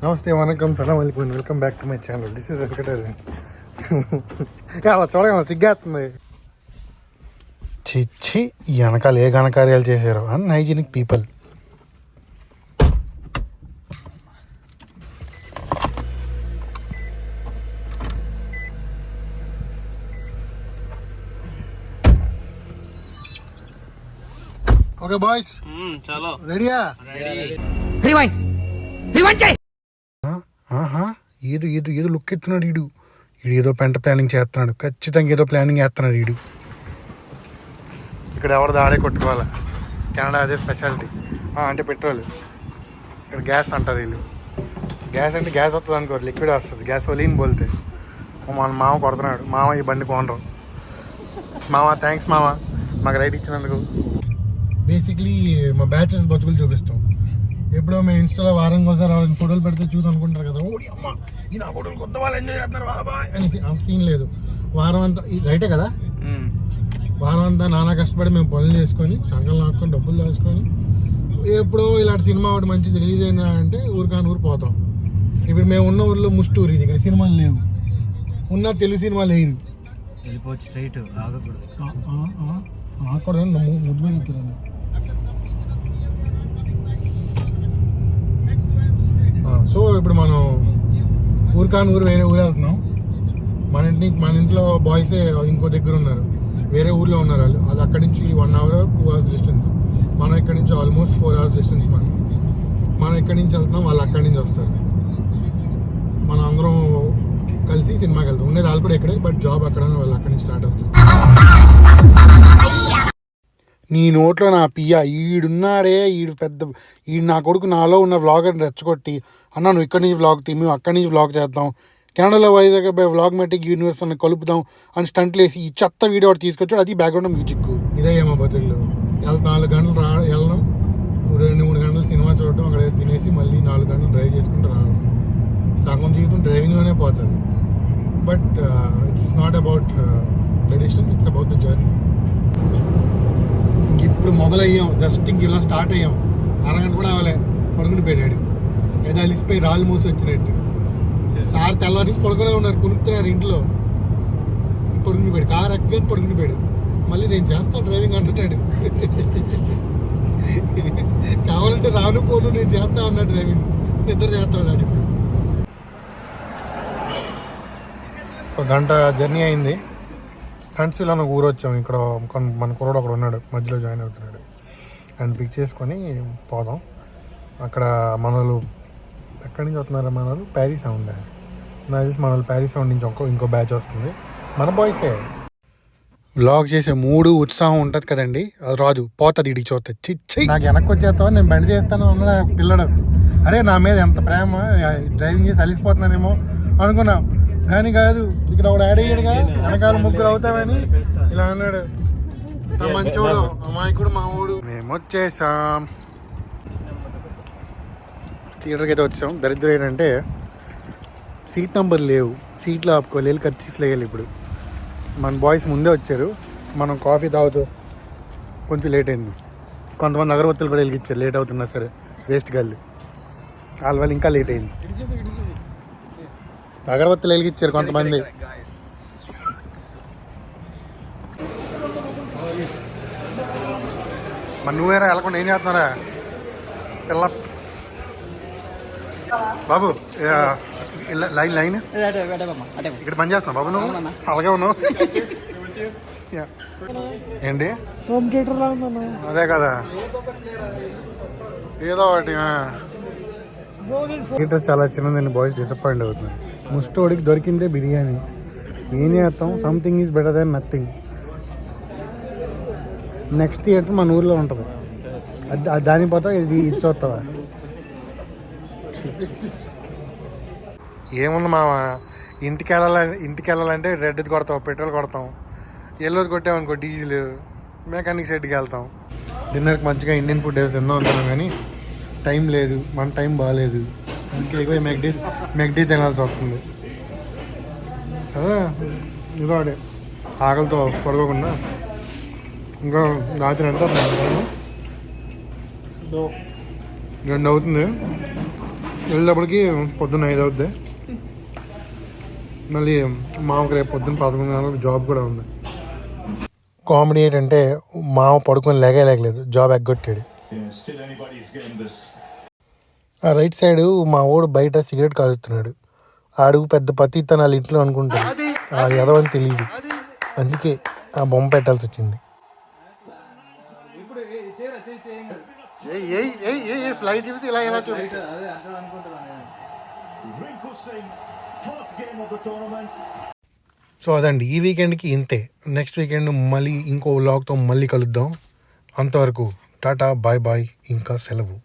నమస్తే, వనకం, సలాం అలైకుం, welcome back to my channel. This is Venkatesh. అలా చూడగా సిగ్గేస్తుంది. చిచ్చి, ఈ వెనకాల ఏ ఘనకార్యాలు చేశారు. Unhygienic people. ఓకే బాయ్స్, చలో రెడీయా? ఏదో ఏదో ఏదో లుక్ ఎత్తున్నాడు వీడు. ఏదో పెంట ప్లానింగ్ చేస్తున్నాడు. ఖచ్చితంగా ఏదో ప్లానింగ్ చేస్తున్నాడు వీడు. ఇక్కడ ఎవరిది ఆడే కొట్టుకోవాలి. కెనడా అదే స్పెషాలిటీ. అంటే పెట్రోల్, ఇక్కడ గ్యాస్ అంటారు వీళ్ళు. గ్యాస్ అంటే గ్యాస్ వస్తుంది అనుకోరు, లిక్విడ్ వస్తుంది. గ్యాస్ ఒలీని బోల్తే మన మామ కొడుతున్నాడు. మామ ఈ బండి కొనరు. మామ థ్యాంక్స్ మామ, మాకు రైట్ ఇచ్చినందుకు. బేసిక్లీ మా బ్యాచెస్ బతుకులు చూపిస్తాం. ఎప్పుడో మేము ఇన్స్టాలో వారం ఒకసారి ఫోటోలు పెడితే చూసి అనుకుంటారు కదా, ఓడి అమ్మ ఈ నా ఫోటోలు కొత్త వాళ్ళు ఎంజాయ్ చేస్తున్నారు బాబాయ్ అనేసి. అంత సీన్ లేదు. వారం అంతా రైటే కదా, వారం అంతా నానా కష్టపడి మేము పనులు చేసుకొని సంఘాలు నాటుకొని డబ్బులు దాచుకొని ఎప్పుడో ఇలాంటి సినిమా ఒకటి మంచిది రిలీజ్ అయిందా అంటే ఊరికాని ఊరు పోతాం. ఇప్పుడు మేము ఉన్న ఊర్లో ముస్టూరు, ఇది ఇక్కడ సినిమాలు లేవు. ఉన్న తెలుగు సినిమాలు లేవు. వెళ్ళిపోవచ్చు స్ట్రైట్, ఆగకూడదు. ముద్దు మీద ఎత్తుతాను. సో ఇప్పుడు మనం ఊరికాని ఊరు వేరే ఊరు వెళ్తున్నాం. మన ఇంట్లో బాయ్సే ఇంకో దగ్గర ఉన్నారు, వేరే ఊర్లో ఉన్నారు వాళ్ళు. అది అక్కడి నుంచి 1 hour 2 hours డిస్టెన్స్. మనం ఇక్కడి నుంచి ఆల్మోస్ట్ 4 hours డిస్టెన్స్. మనం ఇక్కడి నుంచి వెళ్తున్నాం, వాళ్ళు అక్కడి నుంచి వస్తారు. మనం అందరం కలిసి సినిమాకి వెళ్తాం. ఉండేది వాళ్ళు కూడా ఇక్కడే, బట్ జాబ్ అక్కడ, వాళ్ళు అక్కడి నుంచి స్టార్ట్ అవుతుంది. నీ నోట్లో నా పియ్య, ఈడున్నాడే ఈడు పెద్ద, ఈడు నా కొడుకు నాలో ఉన్న వ్లాగర్ని రెచ్చగొట్టి, అన్న నువ్వు ఇక్కడి నుంచి వ్లాగ్ తీ, మేము అక్కడి నుంచి వ్లాగ్ చేద్దాం, కెనడాలో వైజాగ్ వ్లాగ్మెటిక్ యూనివర్స్ అని కలుపుదాం అని స్టంట్లు వేసి ఈ చెత్త వీడియో ఒకటి తీసుకొచ్చాడు. అది బ్యాక్గ్రౌండ్ మ్యూజిక్. ఇదే మా బతుల్లో 4 గంటలు వెళ్ళడం, 2-3 గంటలు సినిమా చూడటం, అక్కడ తినేసి మళ్ళీ 4 గంటలు డ్రైవ్ చేసుకుంటూ రావడం. సగం జీవితం డ్రైవింగ్లోనే పోతుంది. But it's not about the distance, it's about the journey. ఇప్పుడు మొదలయ్యాం, జస్ట్ ఇంక ఇలా స్టార్ట్ అయ్యాం. అరగంట కూడా అవ్వలే, పడుకుని పోయాడు. ఏదో అలిసిపోయి రాళ్ళు మూసి వచ్చినట్టు. సార్ తెల్లవారి పడుకునే ఉన్నారు, కొనుక్కుతున్నారు ఇంట్లో. పడుకుని పోయాడు, కారు ఎక్కని పడుకుని పోయాడు. మళ్ళీ నేను చేస్తాను డ్రైవింగ్ అంటున్నాడు. కావాలంటే రాను పోను నేను చేస్తా అన్నాడు డ్రైవింగ్. నిద్ర చేస్తాడు. ఇప్పుడు 1 గంట జర్నీ అయింది. హంట్స్విల్ అని ఒక ఊరు వచ్చాం. ఇక్కడ మన కుర్రోడు ఒకడు ఉన్నాడు, మధ్యలో జాయిన్ అవుతున్నాడు. అండ్ పిక్ చేసుకొని పోదాం. అక్కడ మన వాళ్ళు ఎక్కడి నుంచి వస్తున్నారు? మన వాళ్ళు ప్యారిస్ సౌండ్. నాకు తెలిసి మన వాళ్ళు ప్యారిస్ సౌండ్ నుంచి ఇంకో బ్యాచ్ వస్తుంది. మన బాయ్సే. వ్లాగ్ చేసే ఉత్సాహం ఉంటుంది కదండి, అది రాజు పోతుంది. ఇడి చూస్తే చిచ్చి నాకు వెనక్కి వచ్చేస్తావా, నేను బండి చేస్తాను అన్నాడు పిల్లడు. అరే నా మీద ఎంత ప్రేమ, డ్రైవింగ్ చేసి అలిసిపోతున్నానేమో అనుకున్నా, కానీ కాదు. ఇక్కడ ఒకడు యాడ్ అయ్యాడుగా, వెనకాల 3 అవుతామని ఇలా అన్నాడు. మంచోడు, అమాయకుడు మా ఊడు. మేము వచ్చేసాం, థియేటర్కి అయితే వచ్చాం. దరిద్రం ఏంటంటే సీట్ నెంబర్ లేవు, సీట్లు ఆపుకోవాలి, వెళ్ళి ఖర్చీఫ్లు వేయాలి. ఇప్పుడు మన బాయ్స్ ముందే వచ్చారు. మనం కాఫీ తాగుతూ కొంచెం లేట్ అయింది. కొంతమంది అగరబత్తులు కూడా వెలిగించారు, లేట్ అవుతున్నా సరే. వేస్ట్ గల్లి వాళ్ళు ఇంకా లేట్ అయింది. అగరబత్తులు వెలిగించారు కొంతమంది. మరి నువ్వేరా వెళ్ళకుండా ఏం చేస్తున్నారా పిల్ల బాబు? లైన్ ఇక్కడ పని చేస్తున్నావు బాబు నువ్వు? అలాగే ఉన్నావు ఏంటి? అదే కదా, ఏదో ఒకటి. థియేటర్ చాలా చిన్నదండి, బాయ్స్ డిసప్పాయింట్ అవుతుంది. ముస్టోడికి దొరికిందే బిర్యానీ. ఏం చేస్తాం, something is better than nothing. Next theatre మన ఊర్లో ఉంటుంది, దాని పోతాం. ఇది చూస్తావా? ఏముంది మామ, ఇంటికి వెళ్ళాలంటే రెడ్ది కొడతాం, పెట్రోల్ కొడతాం. ఎల్లోది కొట్టామనుకో డీజిల్, మెకానిక్ సైడ్కి వెళ్తాం. డిన్నర్కి మంచిగా ఇండియన్ ఫుడ్ ఏదో తిందాం అనుకున్నాం, కానీ టైం లేదు, మన టైం బాగాలేదు. అందుకే ఎక్కువ మెక్డీ తినాల్సి వస్తుంది. అదే ఇదో ఆకలితో పడుకోకుండా ఇంకా రాత్రి ఎంత 2 అవుతుంది. వెళ్ళేటప్పటికి పొద్దున్న 5 అవుద్ది. మళ్ళీ మామకి రేపు పొద్దున్న 11 గంటలకు జాబ్ కూడా ఉంది. కామెడీ ఏంటంటే మామ పడుకొని లేగలేదు, జాబ్ ఎగ్గొట్టాడు. ఆ రైట్ సైడ్ మా వాడు బయట సిగరెట్ కాలుస్తున్నాడు. ఆడు పెద్ద పతితనాలు ఇంట్లో అనుకుంటాడు, ఆడు ఎదవని తెలియదు. అందుకే ఆ బొమ్మ పెట్టాల్సి వచ్చింది. ఫ్లైట్ చూసి ఇలా ఎలా చూపించు. సో అదండి ఈ వీకెండ్కి ఇంతే. నెక్స్ట్ వీకెండ్ మళ్ళీ ఇంకో వ్లాగ్తో మళ్ళీ కలుద్దాం. అంతవరకు టాటా, బాయ్ బాయ్, ఇంకా సెలవు.